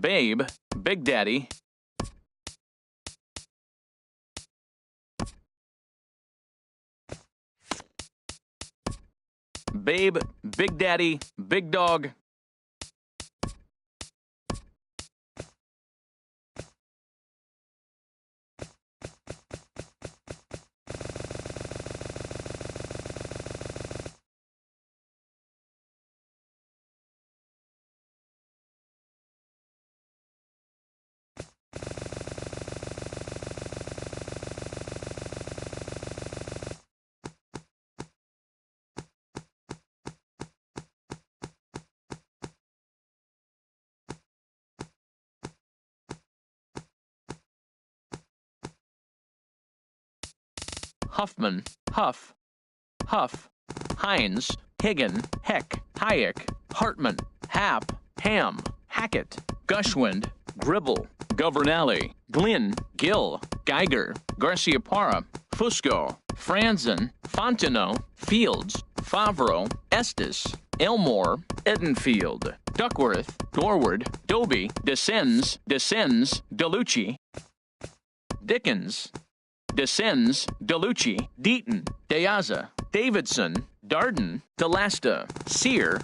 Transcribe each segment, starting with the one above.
Babe, Big Daddy. Babe, Big Daddy, Big Dog. Huffman, Huff, Huff, Heinz, Higgin, Heck, Hayek, Hartman, Hap, Ham, Hackett, Gushwind, Gribble, Governale, Glynn, Gill, Geiger, Garcia-Parra, Fusco, Franzen, Fontenot, Fields, Favreau, Estes, Elmore, Edenfield, Duckworth, Dorward, Doby, Descends, Delucci, Dickens, Descends, Delucci, Deaton, Deaza, Davidson, Darden, Delasta, Sear,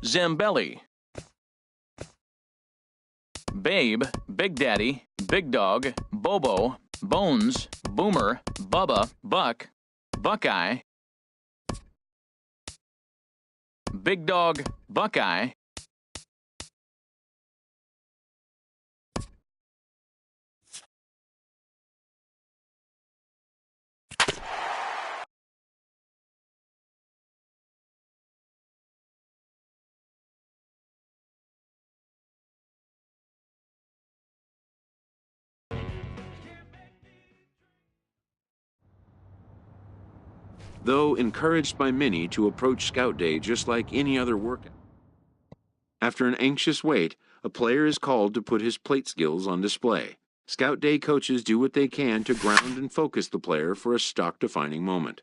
Zambelli, Babe, Big Daddy, Big Dog, Bobo, Bones, Boomer, Bubba, Buck, Buckeye, Big Dog, Buckeye, though encouraged by many to approach Scout Day just like any other workout. After an anxious wait, a player is called to put his plate skills on display. Scout Day coaches do what they can to ground and focus the player for a stock-defining moment.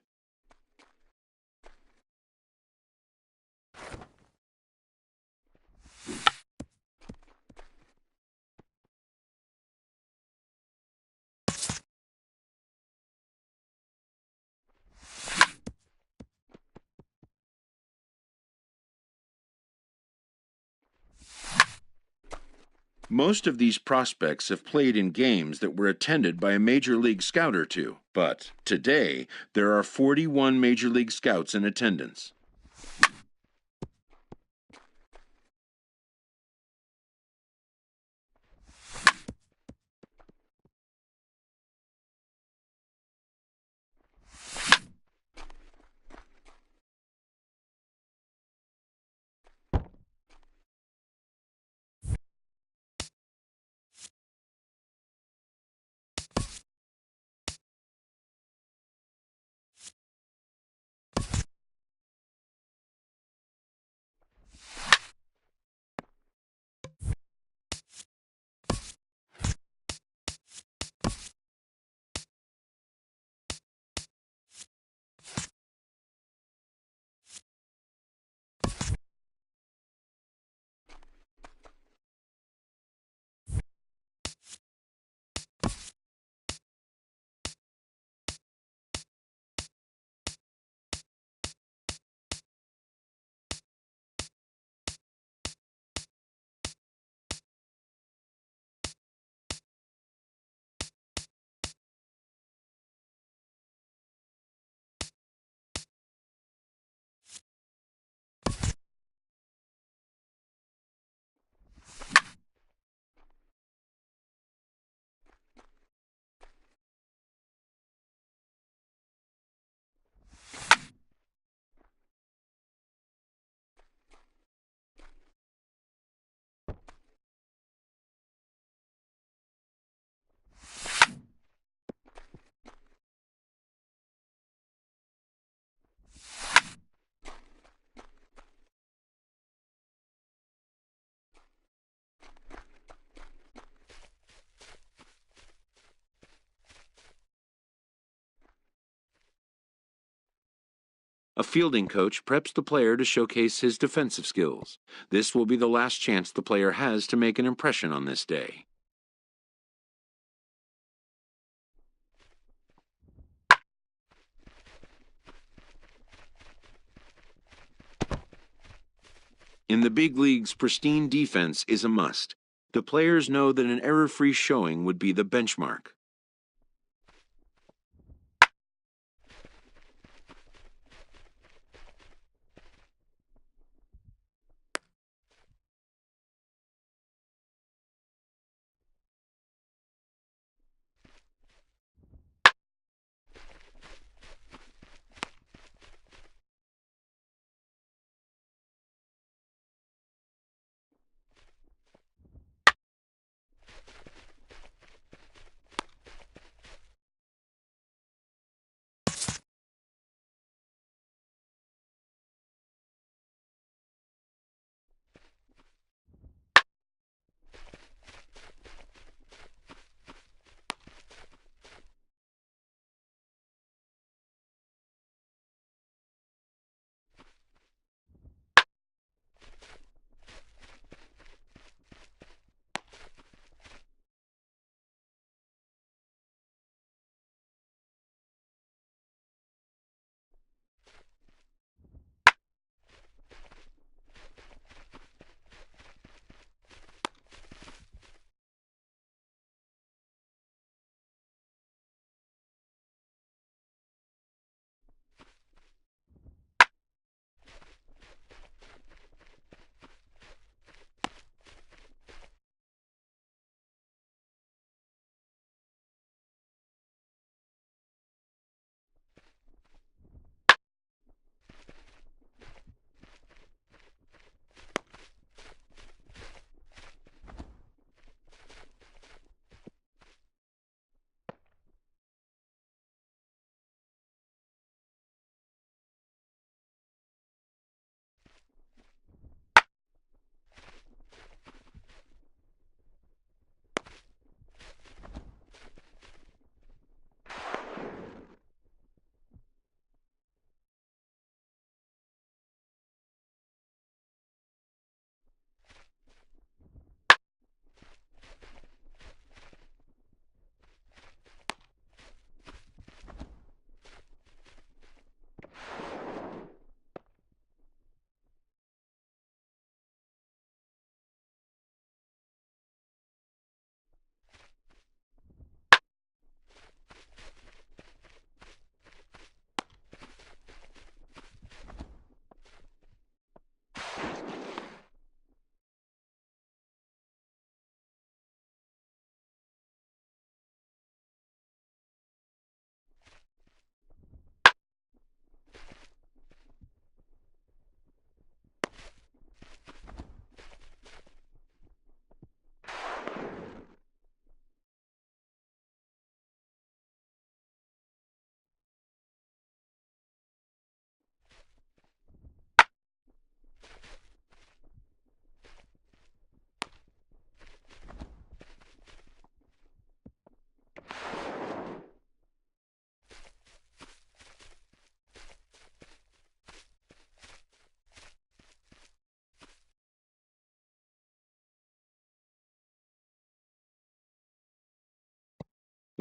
Most of these prospects have played in games that were attended by a Major League Scout or two, but today there are 41 Major League Scouts in attendance. A fielding coach preps the player to showcase his defensive skills. This will be the last chance the player has to make an impression on this day. In the big leagues, pristine defense is a must. The players know that an error-free showing would be the benchmark.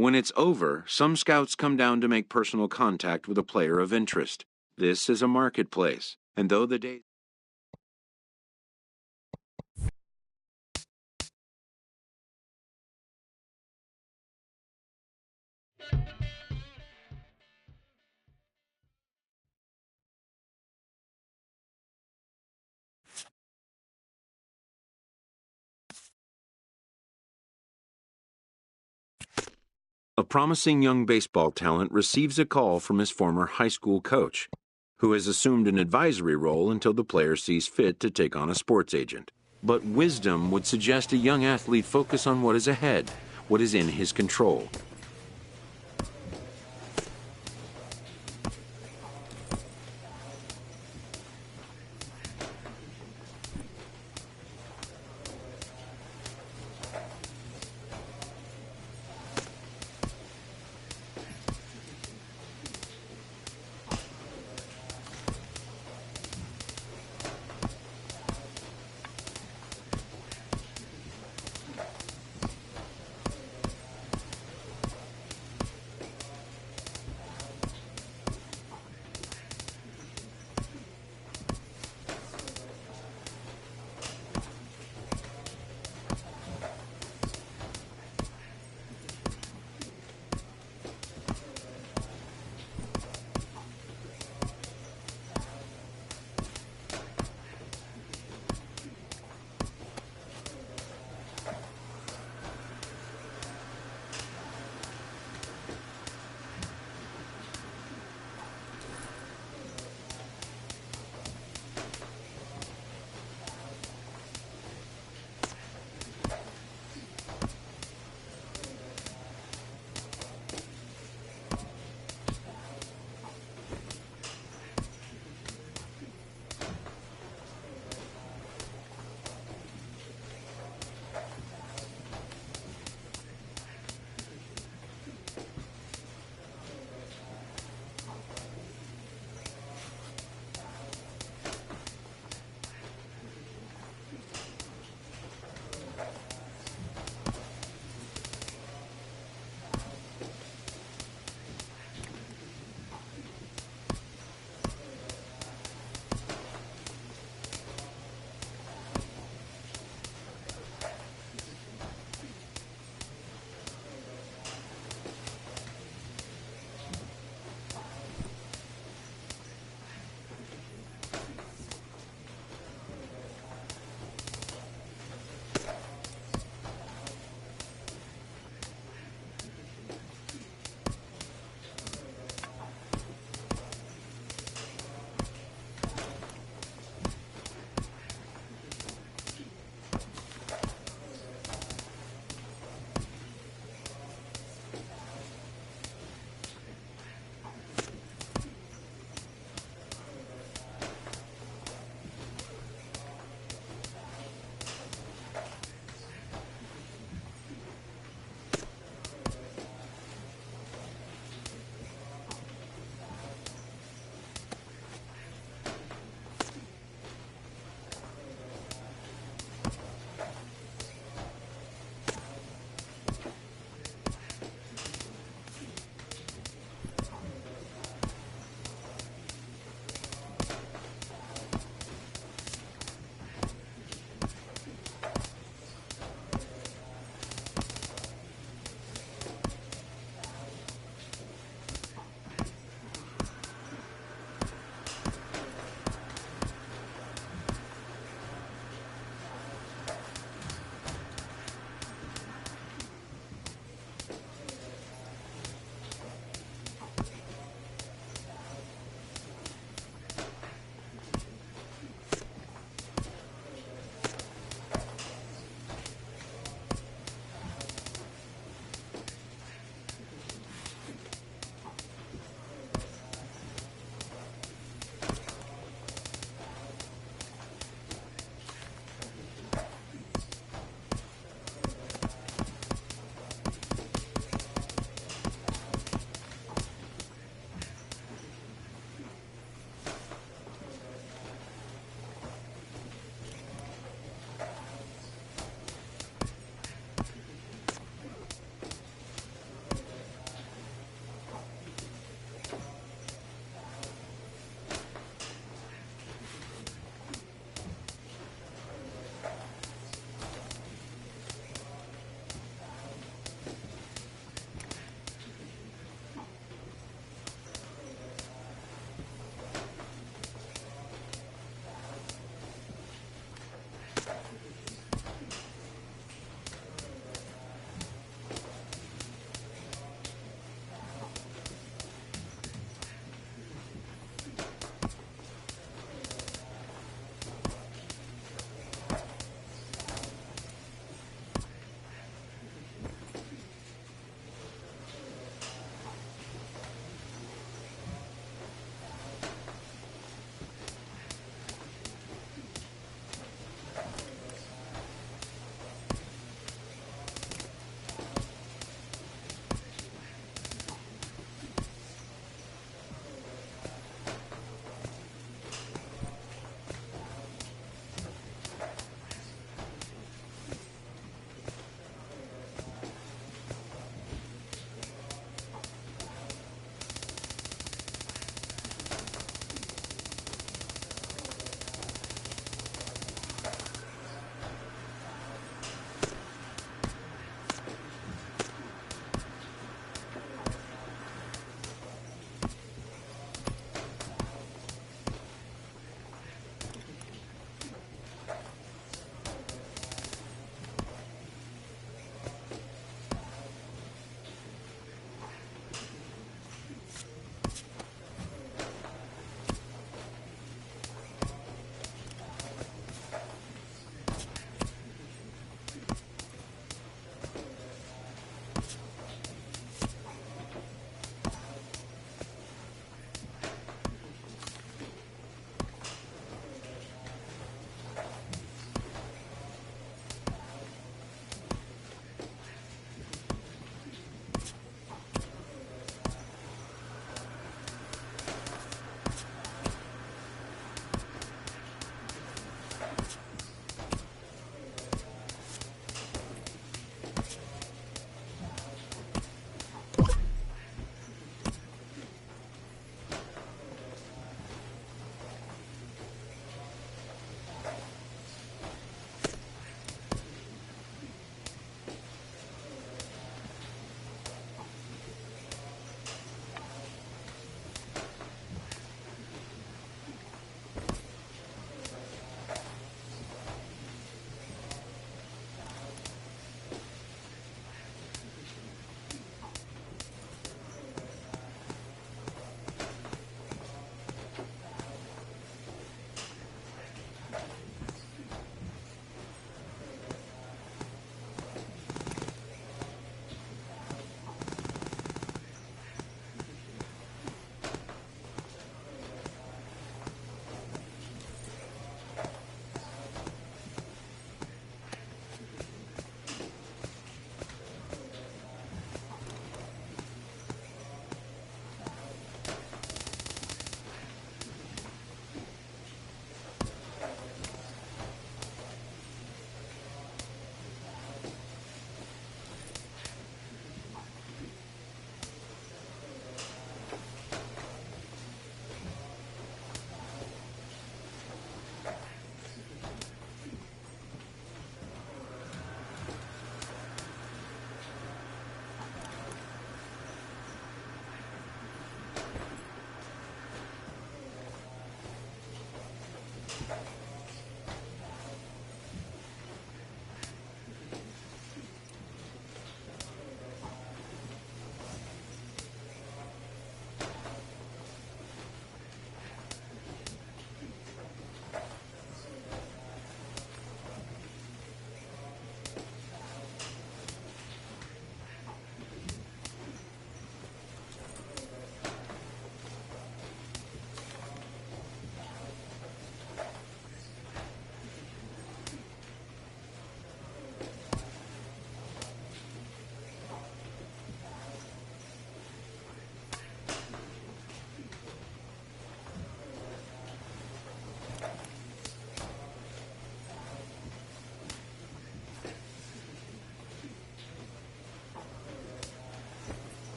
When it's over, some scouts come down to make personal contact with a player of interest. This is a marketplace, and though the day a promising young baseball talent receives a call from his former high school coach, who has assumed an advisory role until the player sees fit to take on a sports agent. But wisdom would suggest a young athlete focus on what is ahead, what is in his control.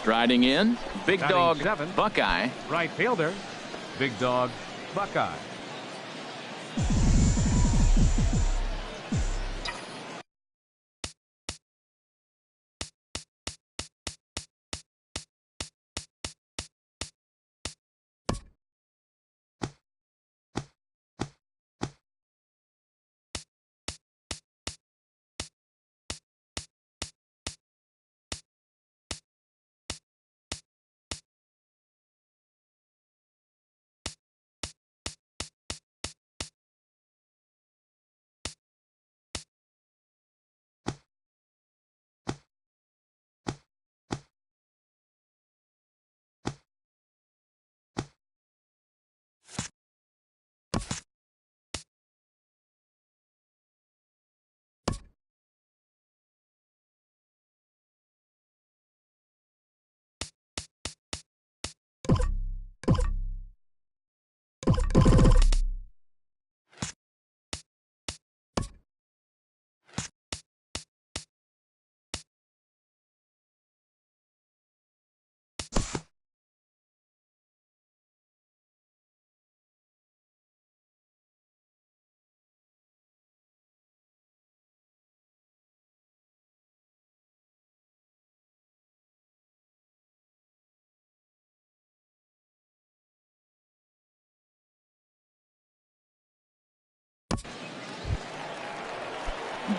Striding in, Big Batting Dog seventh. Buckeye. Right fielder, Big Dog Buckeye.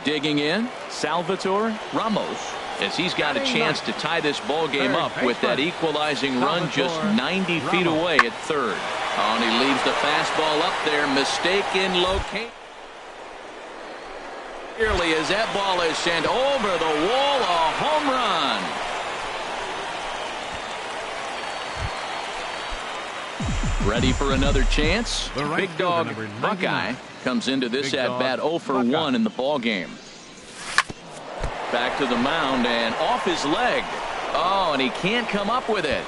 Digging in, Salvatore Ramos, as he's got a chance to tie this ball game up with that equalizing run just 90 feet away at third. Oh, and he leaves the fastball up there. Mistaken location. Clearly, as that ball is sent over the wall, a home run. Ready for another chance? Big Dog Buckeye comes into this at-bat 0 for 1 in the ball game. Back to the mound and off his leg. Oh, and he can't come up with it.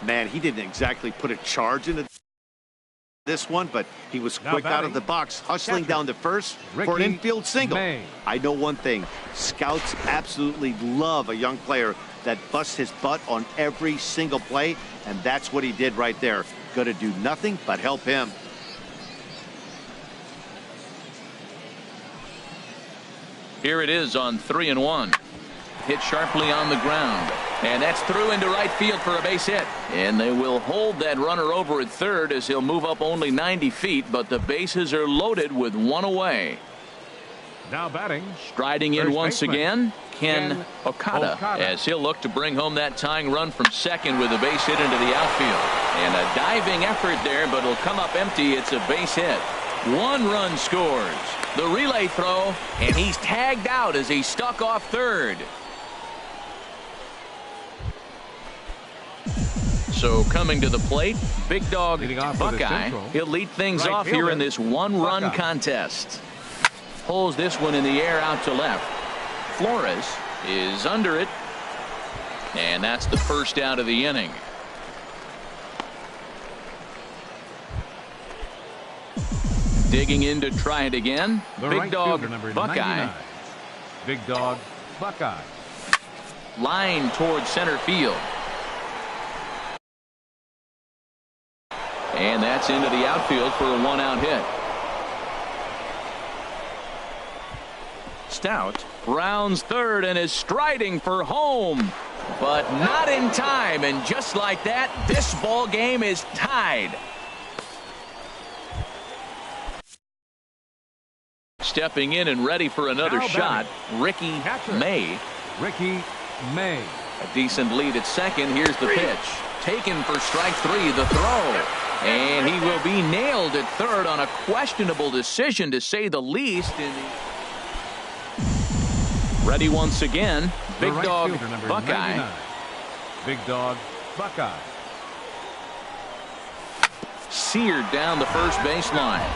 Man, he didn't exactly put a charge into this one, but he was quick out of the box, hustling down to first for an infield single. I know one thing. Scouts absolutely love a young player that busts his butt on every single play, and that's what he did right there. Gonna do nothing but help him. Here it is on 3-1. Hit sharply on the ground. And that's through into right field for a base hit. And they will hold that runner over at third as he'll move up only 90 feet, but the bases are loaded with one away. Now batting. Striding in once again, Ken Okada, as he'll look to bring home that tying run from second with a base hit into the outfield. And a diving effort there, but it'll come up empty. It's a base hit. One run scores. The relay throw, and he's tagged out as he's stuck off third. So coming to the plate, Big Dog Buckeye. He'll lead things off here in this one-run contest. Pulls this one in the air out to left. Flores is under it. And that's the first out of the inning. Digging in to try it again. Big Dog Buckeye. Big Dog Buckeye. Line towards center field. And that's into the outfield for a one-out hit. Stout rounds third and is striding for home, but not in time. And just like that, this ball game is tied. Stepping in and ready for another shot, Ricky May. Ricky May. A decent lead at second. Here's the pitch. taken for strike 3. The throw. And he will be nailed at third on a questionable decision, to say the least. Ready once again. Big Dog Buckeye. 99. Big Dog Buckeye. Seared down the first baseline.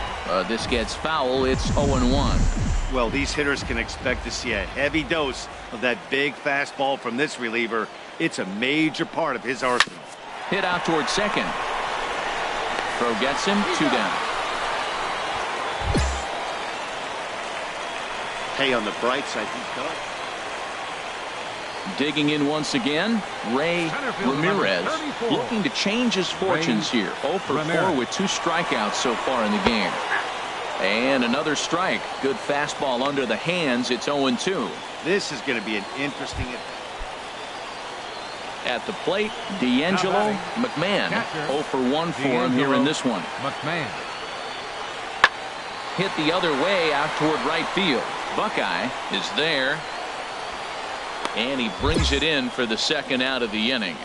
This gets foul. It's 0-1. Well, these hitters can expect to see a heavy dose of that big fastball from this reliever. It's a major part of his arsenal. Hit out towards second. Throw gets him. 2 down. Hey, on the bright side, he's done. Digging in once again, Ray Ramirez, looking to change his fortunes here. 0 for 4 with 2 strikeouts so far in the game. And another strike. Good fastball under the hands. It's 0-2. This is going to be an interesting. At the plate, D'Angelo McMahon. 0 for 1 for him here in this one. McMahon. Hit the other way out toward right field. Buckeye is there. And he brings it in for the second out of the inning.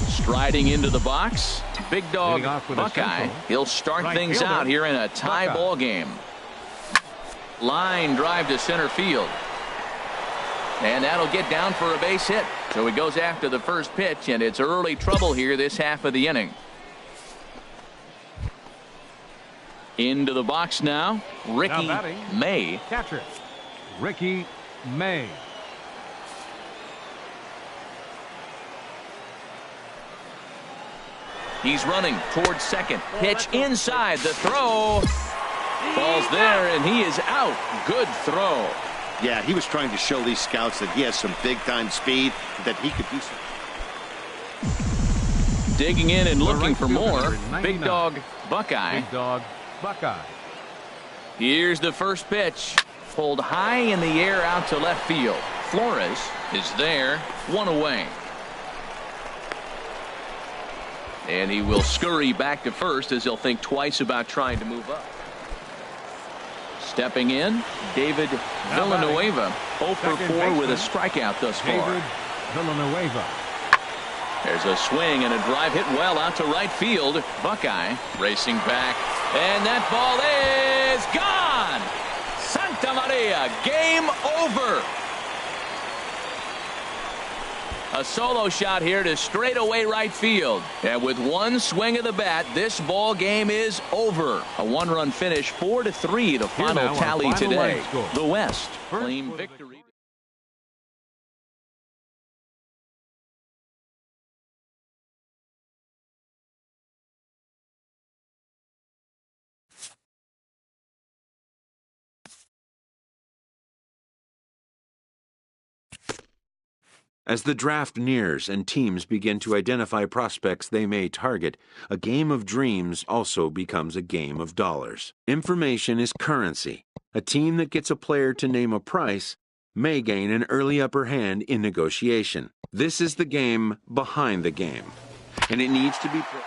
Striding into the box, Big Dog Buckeye. He'll start things out here in a tie ball game. Line drive to center field. And that'll get down for a base hit. So he goes after the first pitch, and it's early trouble here this half of the inning. Into the box now, Ricky May. Catcher, Ricky May. He's running towards second. Pitch inside. The throw falls there, and he is out. Good throw. Yeah, he was trying to show these scouts that he has some big-time speed, that he could do something. Digging in and looking for more. Big Dog Buckeye. Big Dog Buckeye. Here's the first pitch. Pulled high in the air out to left field. Flores is there. 1 away. And he will scurry back to first as he'll think twice about trying to move up. Stepping in, David Villanueva. 0 for 4 with a strikeout thus far. David Villanueva. There's a swing and a drive hit well out to right field. Buckeye racing back. And that ball is gone. Santa Maria, game over. A solo shot here to straightaway right field. And with one swing of the bat, this ball game is over. A 1-run finish, 4-3, the final tally today. The West claim victory. As the draft nears and teams begin to identify prospects they may target, a game of dreams also becomes a game of dollars. Information is currency. A team that gets a player to name a price may gain an early upper hand in negotiation. This is the game behind the game, and it needs to be played.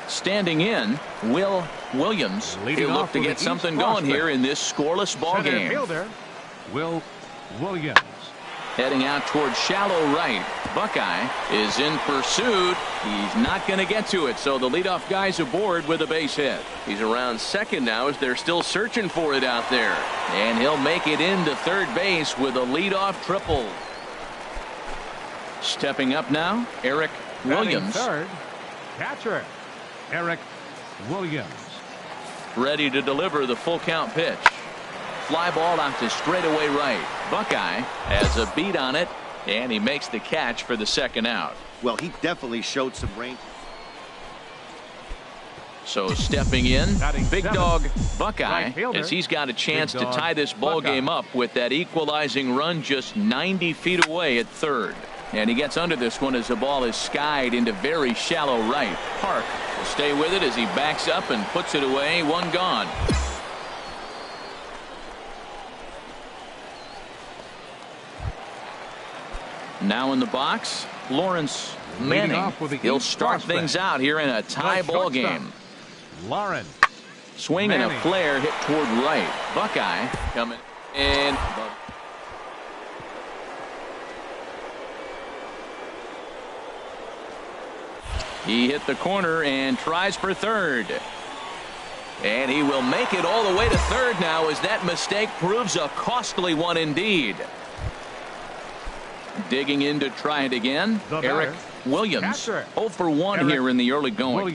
Standing in, Will Williams. He'll look to get something going here in this scoreless ball game. Fielder, Will Williams. Heading out towards shallow right. Buckeye is in pursuit. He's not going to get to it, so the leadoff guy's aboard with a base hit. He's around second now as they're still searching for it out there. And he'll make it into third base with a leadoff triple. Stepping up now, Eric Williams. Third, catcher, Eric Williams. Ready to deliver the full count pitch. Fly ball out to straightaway right. Buckeye has a beat on it, and he makes the catch for the second out. Well, he definitely showed some range. So stepping in, Big Dog Buckeye, as he's got a chance to tie this ball game up with that equalizing run just 90 feet away at third. And he gets under this one as the ball is skied into very shallow right. Park will stay with it as he backs up and puts it away. One gone. Now in the box, Lawrence Manning. He'll start things out here in a tie ball game. Lawrence. Swing and a flare hit toward right. Buckeye coming in. He hit the corner and tries for third. And he will make it all the way to third now as that mistake proves a costly one indeed. Digging in to try it again. Eric Williams. 0 for 1 here in the early going.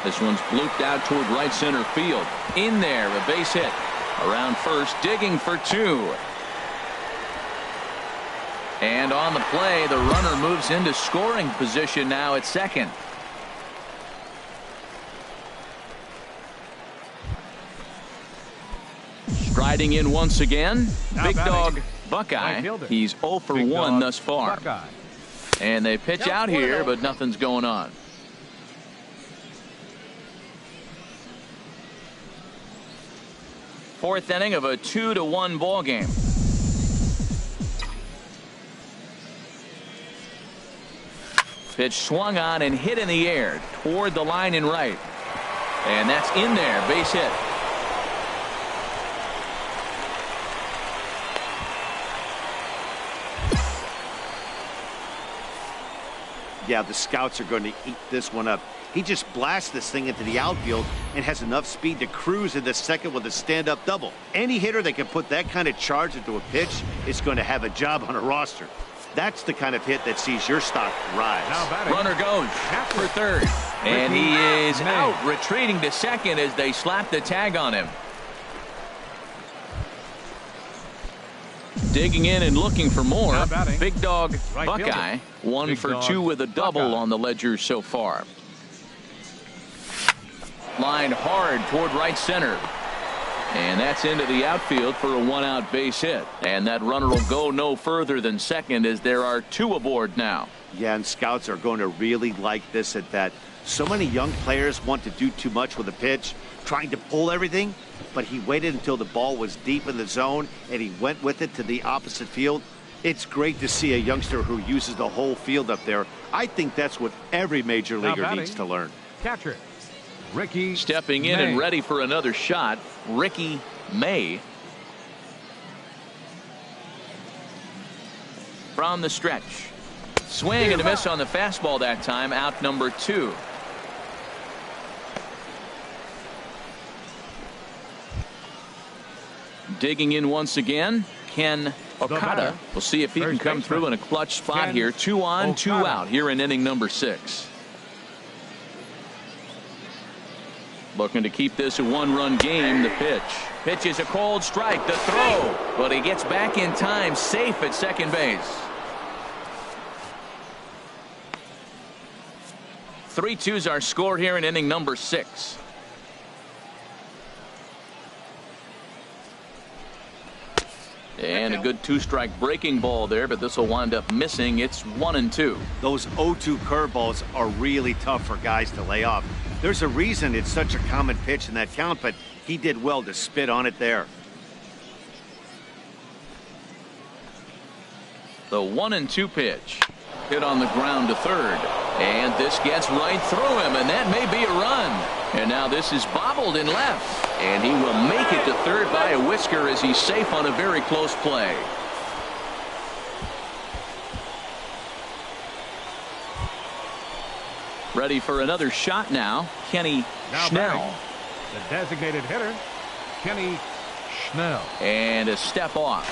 This one's blooped out toward right center field. In there, a base hit. Around first, digging for 2. And on the play, the runner moves into scoring position now at second. Striding in once again, Big Dog Buckeye. He's 0 for 1 thus far. And they pitch out here, but nothing's going on. Fourth inning of a 2-1 ball game. Pitch swung on and hit in the air toward the line in right. And that's in there, base hit. Yeah, the scouts are going to eat this one up. He just blasts this thing into the outfield and has enough speed to cruise into second with a stand-up double. Any hitter that can put that kind of charge into a pitch is going to have a job on a roster. That's the kind of hit that sees your stock rise. Runner goes for third. And he is out, retreating to second as they slap the tag on him. Digging in and looking for more. Big Dog Buckeye. 1 for 2 with a double on the ledger so far. Line hard toward right center. And that's into the outfield for a 1-out base hit. And that runner will go no further than second as there are 2 aboard now. Yeah, and scouts are going to really like this at bat. So many young players want to do too much with a pitch, trying to pull everything, but he waited until the ball was deep in the zone and he went with it to the opposite field. It's great to see a youngster who uses the whole field up there. I think that's what every major leaguer needs to learn. Catcher Ricky stepping in and ready for another shot. Ricky May from the stretch. Swing and a miss on the fastball that time. Out number 2. Digging in once again, Ken Okada. We'll see if he can come through in a clutch spot here. 2 on, 2 out here in inning number 6. Looking to keep this a 1-run game. The pitch. Pitch is a cold strike. The throw. But he gets back in time, safe at second base. 3-2's our score here in inning number 6. And a good 2-strike breaking ball there, but this will wind up missing. It's 1-2. Those 0-2 curveballs are really tough for guys to lay off. There's a reason it's such a common pitch in that count, but he did well to spit on it there. The 1-2 pitch. Hit on the ground to third. And this gets right through him, and that may be a run. And now this is bobbled in left. And he will make it to third by a whisker as he's safe on a very close play. Ready for another shot now. Kenny Schnell. The designated hitter, Kenny Schnell. And a step off.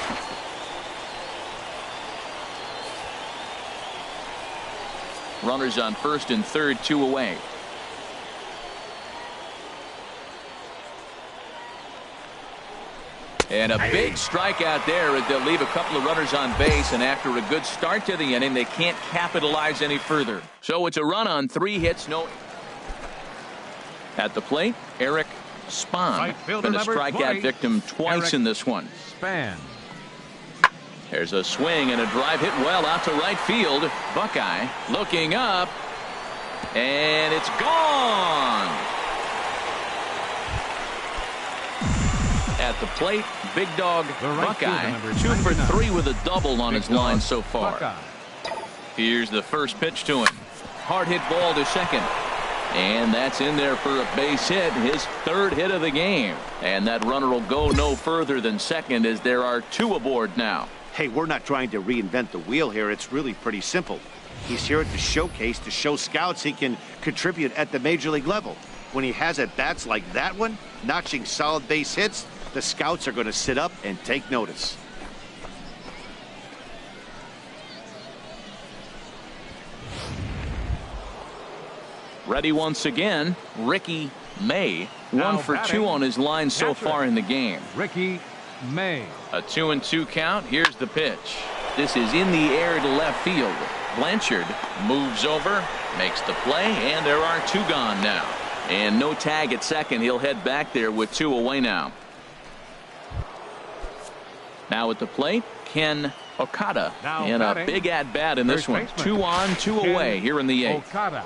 Runners on first and third, 2 away. And a big strikeout there as they'll leave a couple of runners on base, and after a good start to the inning, they can't capitalize any further. So it's a run on 3 hits, no. At the plate, Eric Spahn. Been a strikeout victim twice in this one. Spahn. There's a swing and a drive hit well out to right field. Buckeye looking up, and it's gone. At the plate, big dog Buckeye, 2 for 3 with a double on his line so far. Buckeye. Here's the first pitch to him. Hard hit ball to second. And that's in there for a base hit, his 3rd hit of the game. And that runner will go no further than second as there are 2 aboard now. Hey, we're not trying to reinvent the wheel here. It's really pretty simple. He's here at the showcase to show scouts he can contribute at the major league level. When he has at-bats like that one, notching solid base hits, the scouts are going to sit up and take notice. Ready once again, Ricky May. Now 1 for batting, 2 on his line so catcher, far in the game. Ricky May. A 2-2 count. Here's the pitch. This is in the air to left field. Blanchard moves over, makes the play, and there are 2 gone now. And no tag at second. He'll head back there with 2 away now. Now at the plate, Ken Okada. Now and batting, a big at-bat in this first one. baseman, 2 on, 2 Ken away here in the 8th. Okada.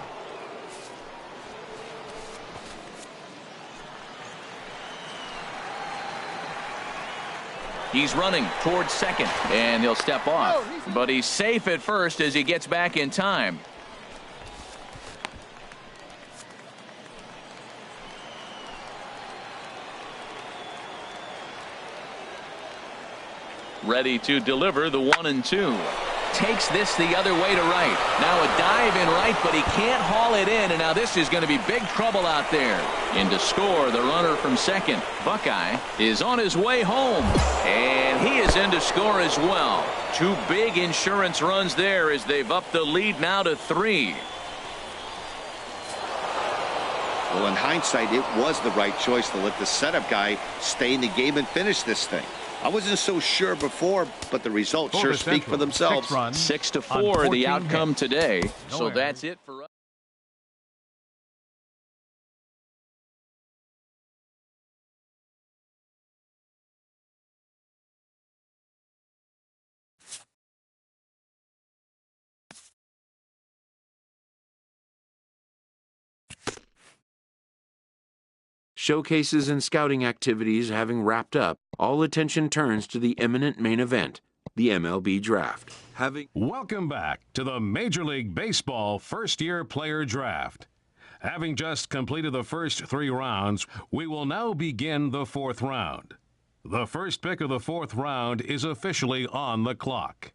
He's running towards second, and he'll step off. But he's safe at first as he gets back in time. Ready to deliver the 1-2. Takes this the other way to right. Now a dive in right, but he can't haul it in. And now this is going to be big trouble out there. In to score, the runner from second. Buckeye is on his way home. And he is in to score as well. 2 big insurance runs there as they've upped the lead now to 3. Well, in hindsight, it was the right choice to let the setup guy stay in the game and finish this thing. I wasn't so sure before, but the results sure speak for themselves. 6-4 the outcome hits. today. No So errors. that's it for us. Showcases and scouting activities having wrapped up, all attention turns to the imminent main event, the MLB Draft. Welcome back to the Major League Baseball first-year player draft. Having just completed the first 3 rounds, we will now begin the 4th round. The first pick of the 4th round is officially on the clock.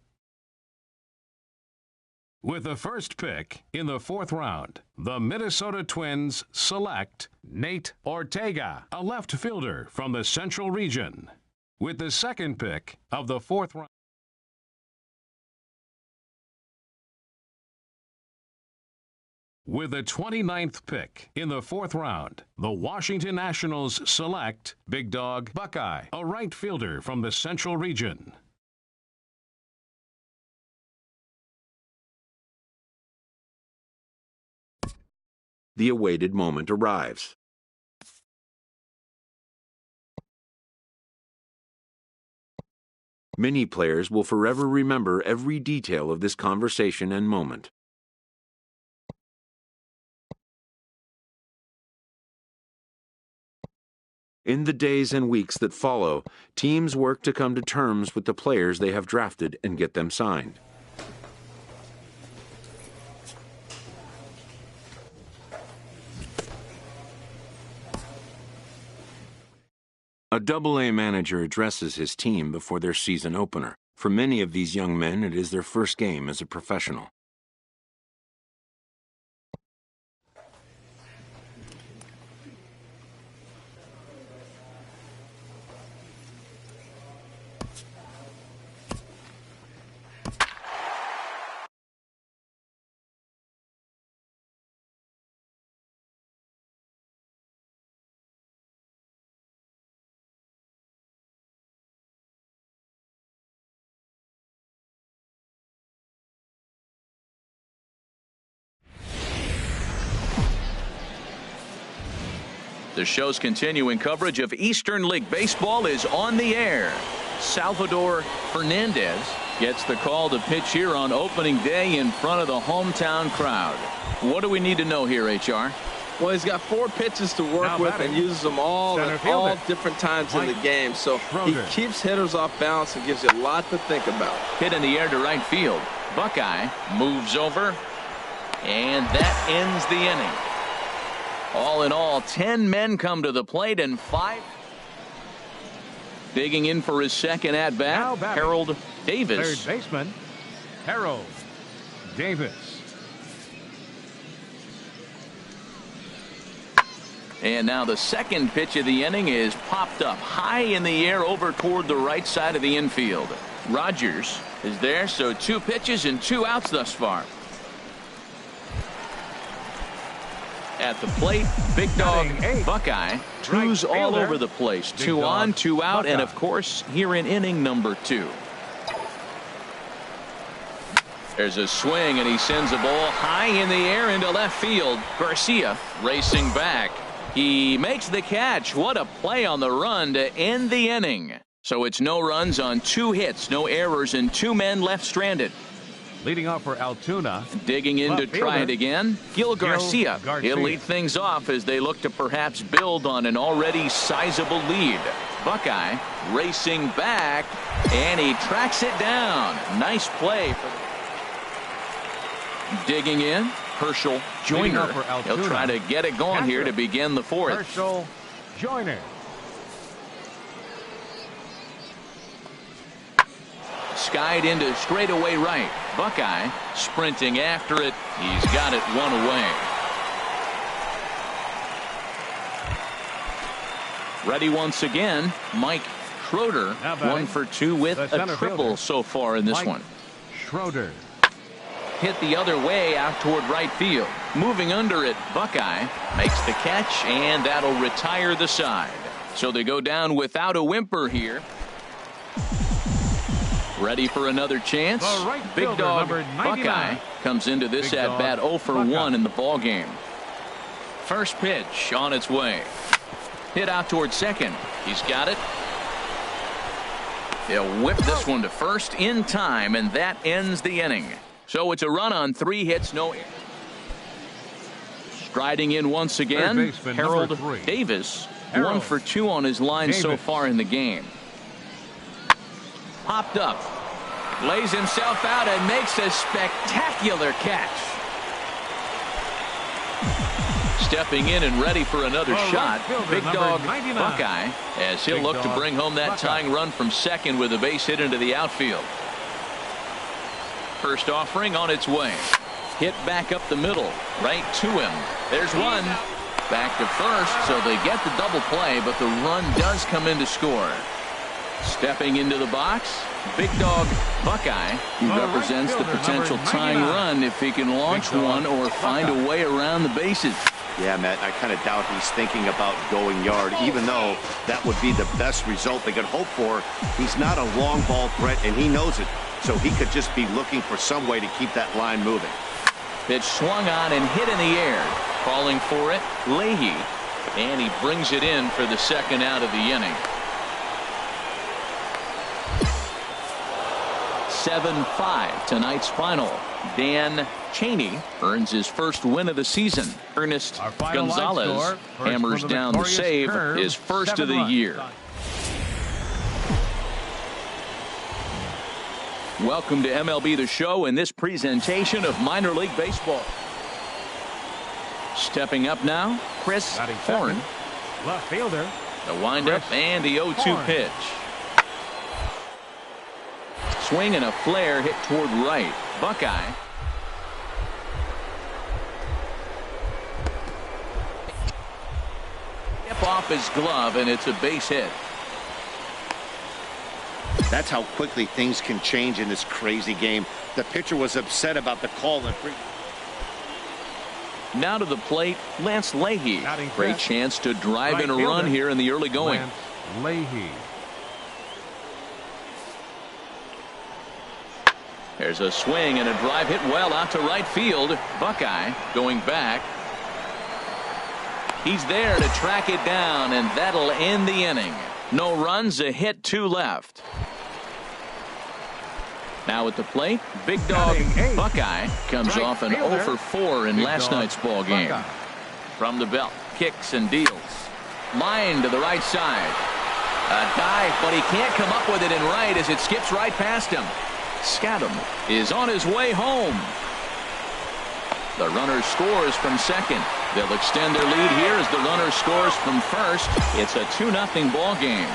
With the first pick in the 4th round, the Minnesota Twins select Nate Ortega, a left fielder from the Central Region. With the second pick of the 4th round, with the 29th pick in the 4th round, the Washington Nationals select Big Dog Buckeye, a right fielder from the Central Region. The awaited moment arrives. Many players will forever remember every detail of this conversation and moment. In the days and weeks that follow, teams work to come to terms with the players they have drafted and get them signed. A Double-A manager addresses his team before their season opener. For many of these young men, it is their first game as a professional. The show's continuing coverage of Eastern League Baseball is on the air. Salvador Fernandez gets the call to pitch here on opening day in front of the hometown crowd. What do we need to know here, HR? Well, he's got 4 pitches to work with and uses them all at all different times in the game. So he keeps hitters off balance and gives you a lot to think about. Hit in the air to right field. Buckeye moves over, and that ends the inning. All in all, 10 men come to the plate and 5. Digging in for his second at-bat, Harold Davis. Third baseman, Harold Davis. And now the second pitch of the inning is popped up high in the air over toward the right side of the infield. Rogers is there, so 2 pitches and 2 outs thus far. At the plate, big dog Buckeye. 2's all over the place. 2 on, 2 out, and of course here in inning number 2. There's a swing, and he sends a ball high in the air into left field. Garcia racing back. He makes the catch. What a play on the run to end the inning. So it's no runs on 2 hits, no errors, and 2 men left stranded. Leading off for Altoona. Digging in to try it again, Gil Garcia. He'll lead things off as they look to perhaps build on an already sizable lead. Buckeye racing back, and he tracks it down. Nice play. Digging in, Herschel Joyner. He'll try to get it going here to begin the 4th. Herschel Joyner. Skied into straightaway right. Buckeye sprinting after it. He's got it 1 away. Ready once again, Mike Schroeder. 1 for 2 with a triple so far in this one. Schroeder. Hit the other way out toward right field. Moving under it, Buckeye makes the catch, and that'll retire the side. So they go down without a whimper here. Ready for another chance. Big dog Buckeye comes into this at bat 0 for 1 in the ball game. First pitch on its way. Hit out toward second. He's got it. He'll whip this one to first in time, and that ends the inning. So it's a run on 3 hits, no errors. Striding in once again, Harold Davis. 1 for 2 on his line so far in the game. Popped up, lays himself out and makes a spectacular catch. Stepping in and ready for another shot, big dog Buckeye, as he'll look to bring home that tying run from second with a base hit into the outfield. First offering on its way. Hit back up the middle, right to him. There's one. Back to first, so they get the double play, but the run does come in to score. Stepping into the box, big dog Buckeye. He represents the potential tying run if he can launch one or find a way around the bases. Yeah, Matt, I kind of doubt he's thinking about going yard, even though that would be the best result they could hope for. He's not a long ball threat, and he knows it, so he could just be looking for some way to keep that line moving. Pitch swung on and hit in the air. Calling for it, Leahy, and he brings it in for the second out of the inning. 7-5 tonight's final. Dan Cheney earns his first win of the season. Ernest Gonzalez hammers down the save, his first of the year. Welcome to MLB The Show in this presentation of minor league baseball. Stepping up now, Chris Horn. Left fielder. The windup and the 0-2 pitch. Swing and a flare hit toward right. Buckeye. Tip off his glove, and it's a base hit. That's how quickly things can change in this crazy game. The pitcher was upset about the call. Now to the plate, Lance Leahy. Great chance to drive in a run here in the early going. Lance Leahy. There's a swing and a drive hit well out to right field. Buckeye going back. He's there to track it down, and that'll end the inning. No runs, a hit, 2 left. Now at the plate, Big Dog Buckeye comes off an 0 for 4 in last night's ball game. From the belt, kicks and deals. Line to the right side. A dive, but he can't come up with it in right as it skips right past him. Scadam is on his way home. The runner scores from second. They'll extend their lead here as the runner scores from first. It's a 2-0 ball game.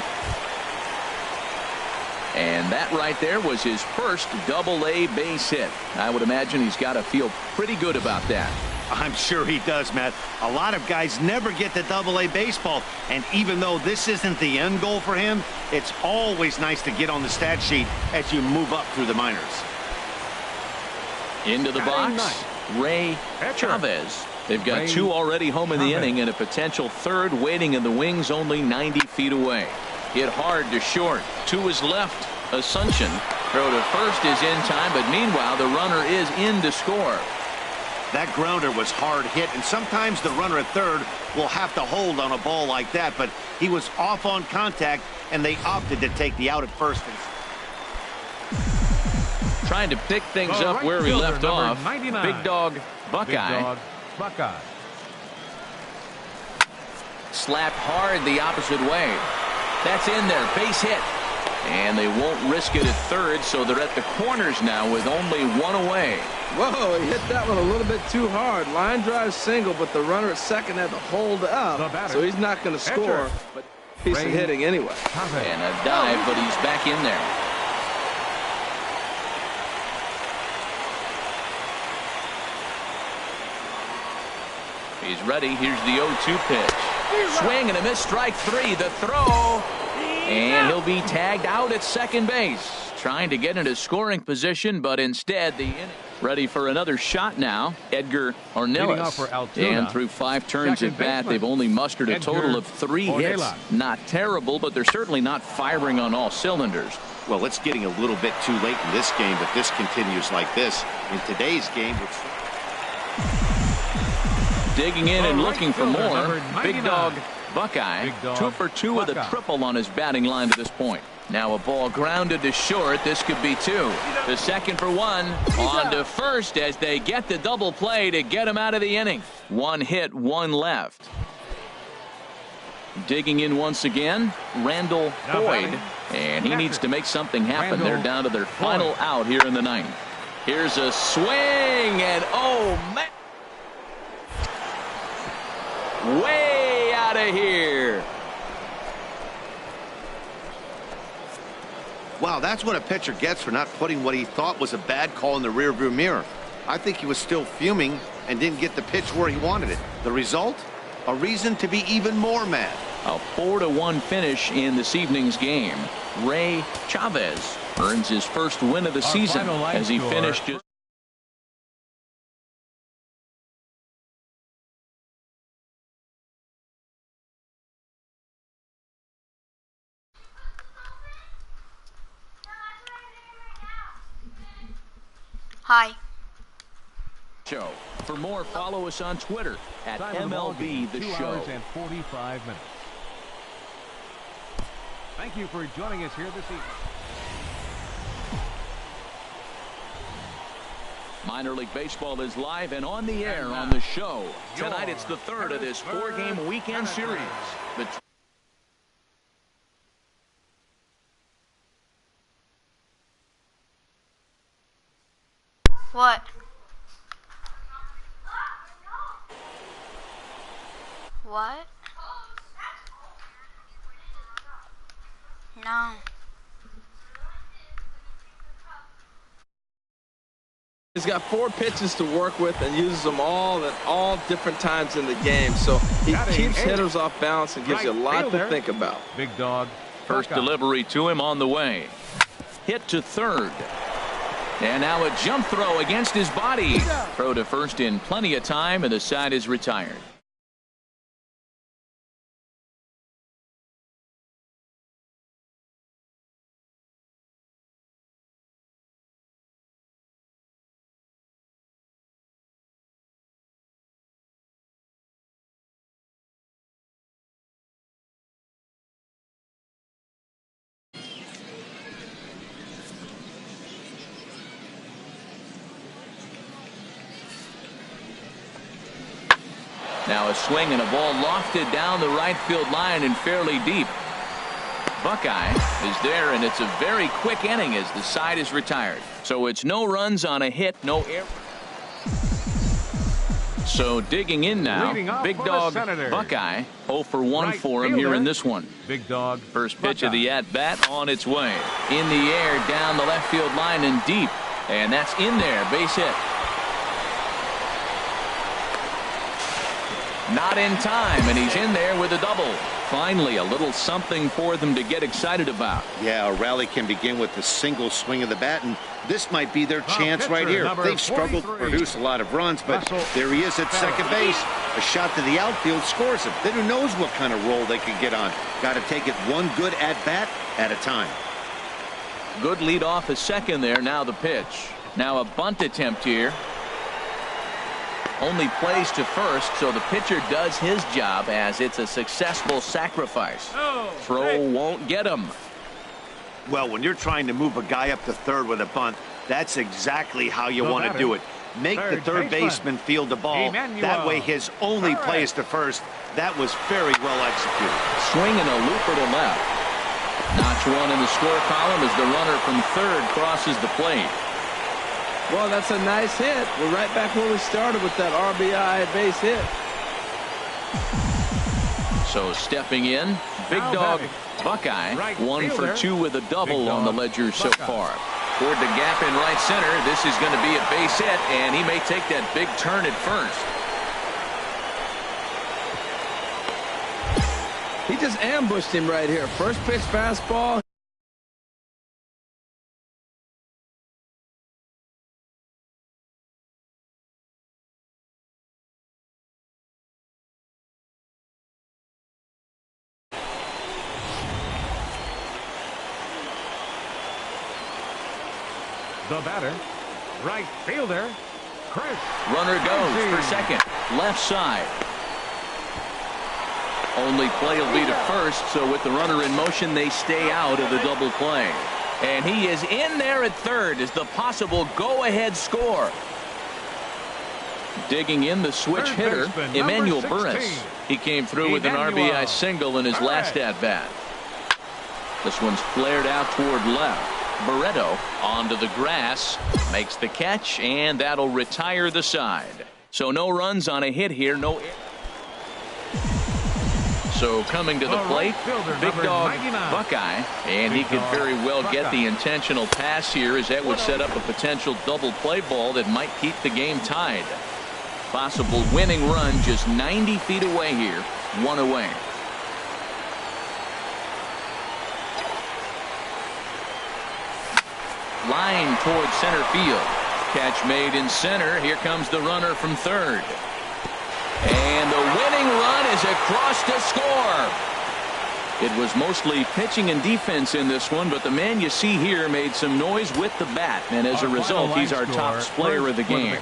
And that right there was his first double-A base hit. I would imagine he's got to feel pretty good about that. I'm sure he does, Matt. A lot of guys never get to double-A baseball, and even though this isn't the end goal for him, it's always nice to get on the stat sheet as you move up through the minors. Into the box, Ray Chavez. They've got 2 already home in the inning and a potential third waiting in the wings only 90 feet away. Hit hard to short. To his left, Asuncion. Throw to first is in time, but meanwhile the runner is in to score. That grounder was hard hit, and sometimes the runner at third will have to hold on a ball like that, but he was off on contact, and they opted to take the out at first. Trying to pick things up where he left off. 99. Big Dog Buckeye. Slapped hard the opposite way. That's in there. Base hit. And they won't risk it at third, so they're at the corners now with only 1 away. Whoa, he hit that one a little bit too hard. Line drive single, but the runner at second had to hold up, so he's not going to score. But piece of hitting anyway. And a dive, but he's back in there. He's ready. Here's the 0-2 pitch. Swing and a miss. Strike 3. The throw. And he'll be tagged out at second base. Trying to get into scoring position, but instead the inning. Ready for another shot now. Edgar Ornelas. And through 5 turns at bat, they've only mustered a total of 3 hits. Not terrible, but they're certainly not firing on all cylinders. Well, it's getting a little bit too late in this game, but this continues like this. In today's game, digging in and looking for more. Big Dog Buckeye, 2 for 2 with a triple on his batting line to this point. Now a ball grounded to short. This could be 2. The second for 1. On to first as they get the double play to get him out of the inning. 1 hit, 1 left. Digging in once again, Randall Boyd. And he needs to make something happen. They're down to their final out here in the 9th. Here's a swing, and oh, man. Way out of here. Wow, that's what a pitcher gets for not putting what he thought was a bad call in the rearview mirror. I think he was still fuming and didn't get the pitch where he wanted it. The result? A reason to be even more mad. A 4-1 finish in this evening's game. Ray Chavez earns his first win of the season as he finished his Hi. show. For more, follow us on Twitter at MLB The 2 Show. hours and 45 minutes. Thank you for joining us here this evening. Minor League Baseball is live and on the air on the show. Tonight it's the third of this 4-game weekend series. What? What? No. He's got 4 pitches to work with and uses them all at all different times in the game. So he keeps hitters off balance and gives you a lot to think about. Big Dog. First delivery to him on the way. Hit to third. And now a jump throw against his body. Throw to first in plenty of time, and the side is retired. Now a swing and a ball lofted down the right field line and fairly deep. Buckeye is there, and it's a very quick inning as the side is retired. So it's no runs on a hit, no error. So digging in now, Big Dog Buckeye, 0 for 1 for him here in this one. Big Dog. First pitch of the at-bat on its way. In the air, down the left field line and deep. And that's in there, base hit. Not in time, and he's in there with a double. Finally, a little something for them to get excited about. Yeah, a rally can begin with a single swing of the bat, and this might be their chance right here. They've struggled to produce a lot of runs, but there he is at second base. A shot to the outfield scores him. Then who knows what kind of roll they can get on. Got to take it one good at-bat at a time. Good lead off at second there. Now the pitch. Now a bunt attempt here. Only plays to first, so the pitcher does his job as it's a successful sacrifice. Throw won't get him. Well, when you're trying to move a guy up to third with a bunt, that's exactly how you want to do it. Make the third baseman field the ball. That way his only play is to first. That was very well executed. Swing and a looper to left. Notch one in the score column as the runner from third crosses the plate. Well, that's a nice hit. We're right back where we started with that RBI base hit. So stepping in, Big Dog Buckeye, 1 for 2 with a double on the ledger so far. Toward the gap in right center, this is going to be a base hit, and he may take that big turn at first. He just ambushed him right here. First pitch fastball. The batter, right fielder, Chris. Runner goes for second, left side. Only play will be to first, so with the runner in motion, they stay out of the double play. And he is in there at third as the possible go-ahead score. Digging in the switch hitter, Emmanuel Burris. He came through with an RBI single in his last at-bat. This one's flared out toward left. Barreto onto the grass, makes the catch, and that'll retire the side. So no runs on a hit here, no. So coming to the plate, Big Dog Buckeye, and he could very well get the intentional pass here, as that would set up a potential double play ball that might keep the game tied. Possible winning run just 90 feet away here, 1 away. Line towards center field. Catch made in center. Here comes the runner from third. And the winning run is across to score. It was mostly pitching and defense in this one, but the man you see here made some noise with the bat, and as a result, he's our top player of the game.